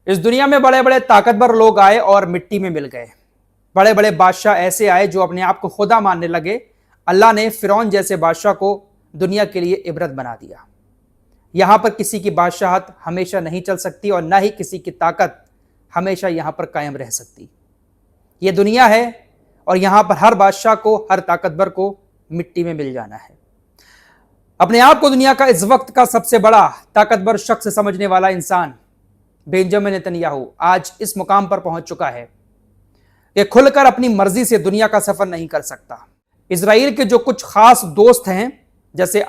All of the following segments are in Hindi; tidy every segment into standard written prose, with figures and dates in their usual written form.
इस दुनिया में बड़े बड़े ताकतवर लोग आए और मिट्टी में मिल गए। बड़े बड़े बादशाह ऐसे आए जो अपने आप को खुदा मानने लगे। अल्लाह ने फिरौन जैसे बादशाह को दुनिया के लिए इबरत बना दिया। यहां पर किसी की बादशाहत हमेशा नहीं चल सकती और ना ही किसी की ताकत हमेशा यहां पर कायम रह सकती। यह दुनिया है और यहां पर हर बादशाह को, हर ताकतवर को मिट्टी में मिल जाना है। अपने आप को दुनिया का इस वक्त का सबसे बड़ा ताकतवर शख्स समझने वाला इंसान बेंजामिन नेतन्याहू आज इस मुकाम पर पहुंच चुका है कि खुलकर अपनी मर्जी से दुनिया का सफर नहीं कर सकता। इजराइल के जो कुछ खास दोस्त हैं, जैसे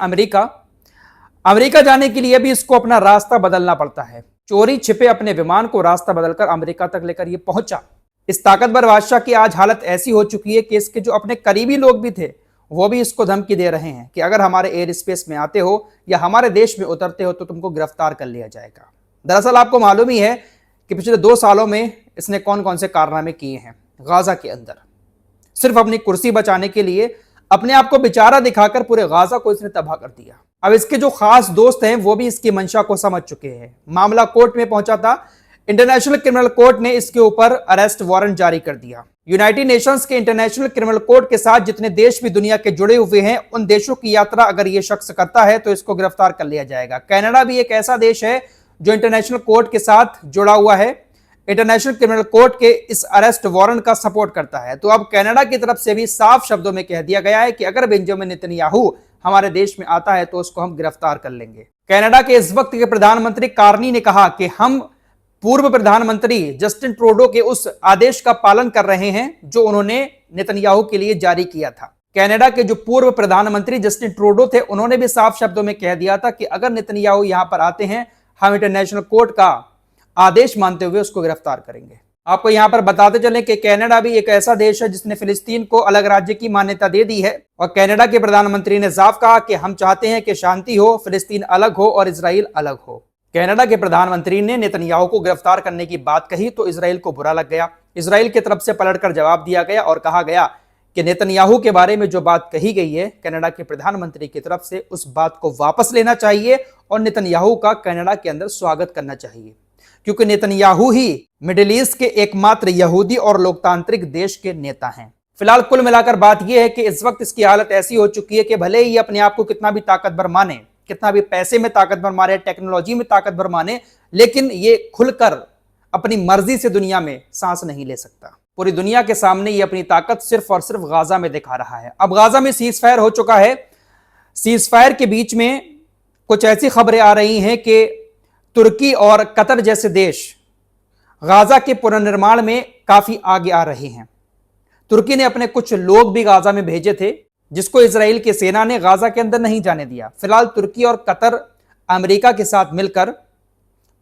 अमेरिका जाने के लिए भी इसको अपना रास्ता बदलना पड़ता है। चोरी छिपे अपने विमान को रास्ता बदलकर अमेरिका तक लेकर यह पहुंचा। इस ताकतवर बादशाह की आज हालत ऐसी हो चुकी है कि इसके जो अपने करीबी लोग भी थे वो भी इसको धमकी दे रहे हैं कि अगर हमारे एयर स्पेस में आते हो या हमारे देश में उतरते हो तो तुमको गिरफ्तार कर लिया जाएगा। दरअसल आपको मालूम ही है कि पिछले 2 सालों में इसने कौन कौन से कारनामे किए हैं। गाजा के अंदर सिर्फ अपनी कुर्सी बचाने के लिए अपने आप को बेचारा दिखाकर पूरे गाजा को इसने तबाह कर दिया। अब इसके जो खास दोस्त हैं वो भी इसकी मंशा को समझ चुके हैं। मामला कोर्ट में पहुंचा था। इंटरनेशनल क्रिमिनल कोर्ट ने इसके ऊपर अरेस्ट वारंट जारी कर दिया। यूनाइटेड नेशंस के इंटरनेशनल क्रिमिनल कोर्ट के साथ जितने देश भी दुनिया के जुड़े हुए हैं उन देशों की यात्रा अगर ये शख्स करता है तो इसको गिरफ्तार कर लिया जाएगा। कनाडा भी एक ऐसा देश है जो इंटरनेशनल कोर्ट के साथ जुड़ा हुआ है। इंटरनेशनल क्रिमिनल कोर्ट के इस अरेस्ट वारंट का सपोर्ट करता है। तो अब कनाडा की तरफ से भी साफ शब्दों में कह दिया गया है कि अगर बेंजामिन नेतन्याहू हमारे देश में आता है तो उसको हम गिरफ्तार कर लेंगे। कनाडा के इस वक्त के प्रधानमंत्री कार्नी ने कहा कि हम पूर्व प्रधानमंत्री जस्टिन ट्रूडो के उस आदेश का पालन कर रहे हैं जो उन्होंने नेतन्याहू के लिए जारी किया था। कनाडा के जो पूर्व प्रधानमंत्री जस्टिन ट्रूडो थे उन्होंने भी साफ शब्दों में कह दिया था कि अगर नेतन्याहू यहां पर आते हैं हम इंटरनेशनल कोर्ट का आदेश मानते हुए उसको गिरफ्तार करेंगे। आपको यहां पर बताते चलें कि कनाडा भी एक ऐसा देश है जिसने फिलिस्तीन को अलग राज्य की मान्यता दे दी है और कनाडा के प्रधानमंत्री ने साफ कहा कि हम चाहते हैं कि शांति हो, फिलिस्तीन अलग हो और इजराइल अलग हो। कनाडा के प्रधानमंत्री ने नेतन्याहू को गिरफ्तार करने की बात कही तो इजराइल को बुरा लग गया। इजराइल की तरफ से पलटकर जवाब दिया गया और कहा गया कि नेतन्याहू के बारे में जो बात कही गई है कनाडा के प्रधानमंत्री की तरफ से उस बात को वापस लेना चाहिए और नेतन्याहू का कनाडा के अंदर स्वागत करना चाहिए, क्योंकि नेतन्याहू ही मिडिल ईस्ट के एकमात्र यहूदी और लोकतांत्रिक देश के नेता हैं। फिलहाल कुल मिलाकर बात यह है कि इस वक्त इसकी हालत ऐसी हो चुकी है कि भले ही अपने आप को कितना भी ताकतवर माने, कितना भी पैसे में ताकतवर माने, टेक्नोलॉजी में ताकतवर माने, लेकिन ये खुलकर अपनी मर्जी से दुनिया में सांस नहीं ले सकता। पूरी दुनिया के सामने ये अपनी ताकत सिर्फ और सिर्फ गाजा में दिखा रहा है। अब गाजा में सीज फायर हो चुका है। सीज फायर के बीच में कुछ ऐसी खबरें आ रही हैं कि तुर्की और कतर जैसे देश गाजा के पुनर्निर्माण में काफी आगे आ रहे हैं। तुर्की ने अपने कुछ लोग भी गाजा में भेजे थे जिसको इजराइल की सेना ने गाजा के अंदर नहीं जाने दिया। फिलहाल तुर्की और कतर अमेरिका के साथ मिलकर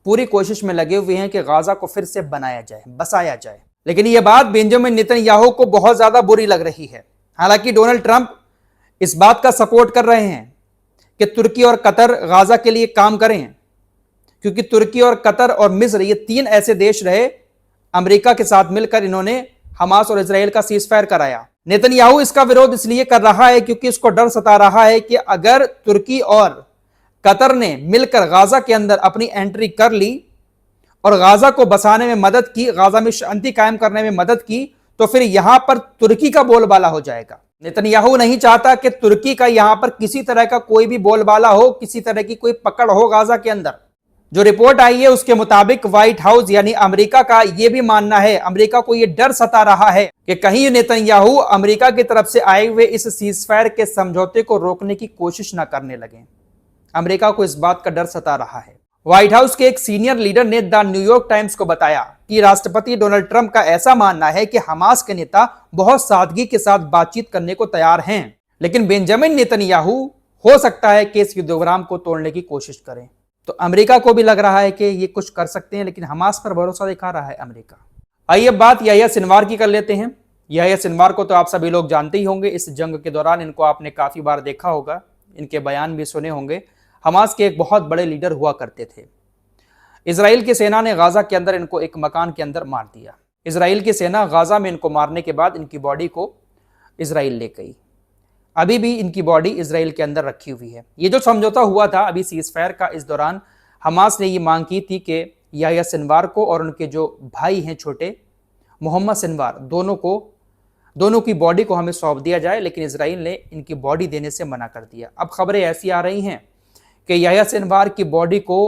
पूरी कोशिश में लगे हुए हैं कि गाजा को फिर से बनाया जाए, बसाया जाए। लेकिन यह बात बेंजामिन नेतन्याहू को बहुत ज्यादा बुरी लग रही है। हालांकि डोनाल्ड ट्रंप इस बात का सपोर्ट कर रहे हैं कि तुर्की और कतर गाजा के लिए काम करें, क्योंकि तुर्की और कतर और मिस्र ये 3 ऐसे देश रहे अमेरिका के साथ मिलकर इन्होंने हमास और इजराइल का सीज फायर कराया। नेतन्याहू इसका विरोध इसलिए कर रहा है क्योंकि इसको डर सता रहा है कि अगर तुर्की और कतर ने मिलकर गाजा के अंदर अपनी एंट्री कर ली और गाजा को बसाने में मदद की, गाजा में शांति कायम करने में मदद की, तो फिर यहां पर तुर्की का बोलबाला हो जाएगा। नेतन्याहू नहीं चाहता कि तुर्की का यहां पर किसी तरह का कोई भी बोलबाला हो, किसी तरह की कोई पकड़ हो गाजा के अंदर। जो रिपोर्ट आई है उसके मुताबिक व्हाइट हाउस यानी अमेरिका का यह भी मानना है, अमेरिका को यह डर सता रहा है कि कहीं नेतन्याहू अमेरिका की तरफ से आए हुए इस सीजफायर के समझौते को रोकने की कोशिश न करने लगे। अमेरिका को इस बात का डर सता रहा है। व्हाइट हाउस के एक सीनियर लीडर ने द न्यूयॉर्क टाइम्स को बताया कि राष्ट्रपति डोनाल्ड ट्रंप का ऐसा मानना है कि हमास के नेता बहुत सादगी के साथ बातचीत करने को तैयार हैं, लेकिन बेंजामिन नेतन्याहू हो सकता है कि इस युद्धविराम को तोड़ने की कोशिश करें। तो अमेरिका को भी लग रहा है कि ये कुछ कर सकते हैं, लेकिन हमास पर भरोसा दिखा रहा है अमेरिका। आइए बात याह्या सिनवार की कर लेते हैं। याह्या सिनवार को तो आप सभी लोग जानते ही होंगे। इस जंग के दौरान इनको आपने काफी बार देखा होगा, इनके बयान भी सुने होंगे। हमास के एक बहुत बड़े लीडर हुआ करते थे। इजराइल की सेना ने गाजा के अंदर इनको एक मकान के अंदर मार दिया। इजराइल की सेना गाजा में इनको मारने के बाद इनकी बॉडी को इजराइल ले गई। अभी भी इनकी बॉडी इजराइल के अंदर रखी हुई है। ये जो समझौता हुआ था अभी सीज फायर का, इस दौरान हमास ने ये मांग की थी कि याह्या सिनवार को और उनके जो भाई हैं छोटे मोहम्मद सिनवार, दोनों की बॉडी को हमें सौंप दिया जाए, लेकिन इजराइल ने इनकी बॉडी देने से मना कर दिया। अब खबरें ऐसी आ रही हैं कि याह्या सिनवार की बॉडी को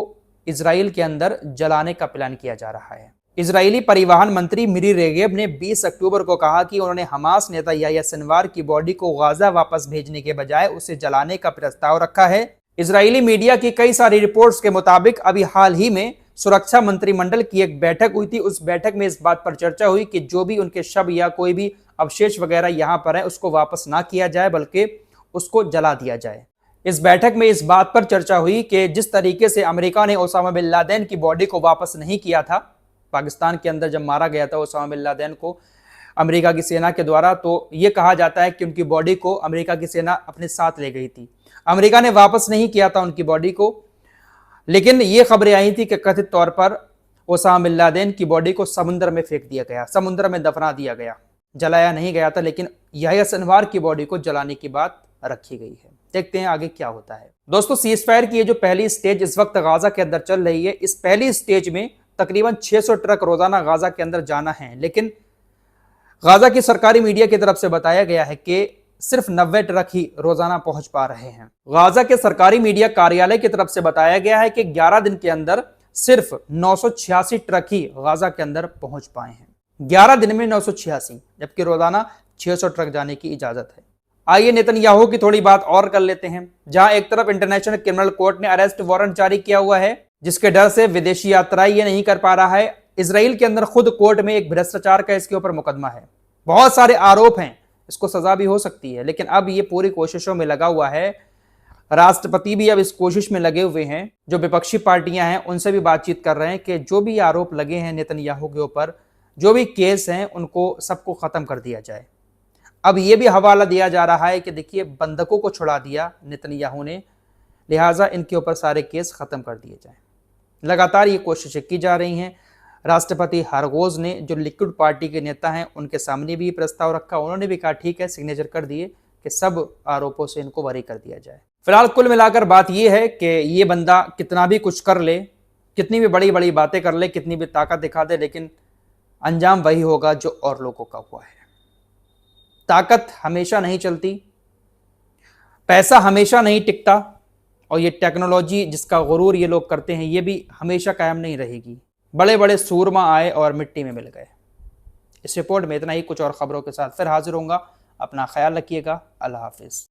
इजराइल के अंदर जलाने का प्लान किया जा रहा है। इजरायली परिवहन मंत्री मिरी रेगेव ने 20 अक्टूबर को कहा कि उन्होंने हमास नेता याह्या सिनवार की बॉडी को गाजा वापस भेजने के बजाय उसे जलाने का प्रस्ताव रखा है। इजरायली मीडिया की कई सारी रिपोर्ट्स के मुताबिक अभी हाल ही में सुरक्षा मंत्रिमंडल की एक बैठक हुई थी। उस बैठक में इस बात पर चर्चा हुई कि जो भी उनके शव या कोई भी अवशेष वगैरह यहां पर है उसको वापस ना किया जाए, बल्कि उसको जला दिया जाए। इस बैठक में इस बात पर चर्चा हुई कि जिस तरीके से अमेरिका ने ओसामा बिन लादेन की बॉडी को वापस नहीं किया था, पाकिस्तान के अंदर जब मारा गया था ओसामा बिन लादेन को अमेरिका की सेना के द्वारा, तो यह कहा जाता है कि उनकी बॉडी को अमेरिका की सेना अपने साथ ले गई थी। अमेरिका ने वापस नहीं किया था उनकी बॉडी को, लेकिन ये खबरें आई थी कि कथित तौर पर ओसामा बिन लादेन की बॉडी को समुद्र में फेंक दिया गया, समुद्र में दफना दिया गया, जलाया नहीं गया था, लेकिन याह्या सिनवार की बॉडी को जलाने की बात रखी गई है। देखते हैं आगे क्या होता है। दोस्तों, सीजफायर की ये जो पहली स्टेज इस वक्त गाजा के अंदर चल रही है, इस पहली स्टेज में तकरीबन 600 ट्रक रोजाना गाजा के अंदर जाना है, लेकिन गाजा की सरकारी मीडिया की तरफ से बताया गया है कि सिर्फ 90 ट्रक ही रोजाना पहुंच पा रहे हैं। गाजा के सरकारी मीडिया कार्यालय की तरफ से बताया गया है कि 11 दिन के अंदर सिर्फ 986 ट्रक ही गाजा के अंदर पहुंच पाए हैं। 11 दिन में 986, जबकि रोजाना 600 ट्रक जाने की इजाजत है। आइए नेतन्याहू की थोड़ी बात और कर लेते हैं। जहां एक तरफ इंटरनेशनल क्रिमिनल कोर्ट ने अरेस्ट वारंट जारी किया हुआ है, जिसके डर से विदेशी यात्राएं ये नहीं कर पा रहा है। इजराइल के अंदर खुद कोर्ट में एक भ्रष्टाचार का इसके ऊपर मुकदमा है, बहुत सारे आरोप हैं, इसको सजा भी हो सकती है, लेकिन अब ये पूरी कोशिशों में लगा हुआ है। राष्ट्रपति भी अब इस कोशिश में लगे हुए हैं, जो विपक्षी पार्टियां हैं उनसे भी बातचीत कर रहे हैं कि जो भी आरोप लगे हैं नेतन्याहू के ऊपर, जो भी केस हैं, उनको सबको खत्म कर दिया जाए। अब ये भी हवाला दिया जा रहा है कि देखिए बंधकों को छुड़ा दिया नेतन्याहू ने, लिहाजा इनके ऊपर सारे केस खत्म कर दिए जाएं। लगातार ये कोशिशें की जा रही हैं। राष्ट्रपति हरगोज ने जो लिक्विड पार्टी के नेता हैं उनके सामने भी प्रस्ताव रखा, उन्होंने भी कहा ठीक है, सिग्नेचर कर दिए कि सब आरोपों से इनको बरी कर दिया जाए। फिलहाल कुल मिलाकर बात यह है कि ये बंदा कितना भी कुछ कर ले, कितनी भी बड़ी बड़ी बातें कर ले, कितनी भी ताकत दिखा दे, लेकिन अंजाम वही होगा जो और लोगों का हुआ है। ताकत हमेशा नहीं चलती, पैसा हमेशा नहीं टिकता, और ये टेक्नोलॉजी जिसका गुरूर ये लोग करते हैं ये भी हमेशा कायम नहीं रहेगी। बड़े बड़े सूरमा आए और मिट्टी में मिल गए। इस रिपोर्ट में इतना ही, कुछ और खबरों के साथ फिर हाजिर होऊंगा। अपना ख्याल रखिएगा। अल्लाह हाफिज़।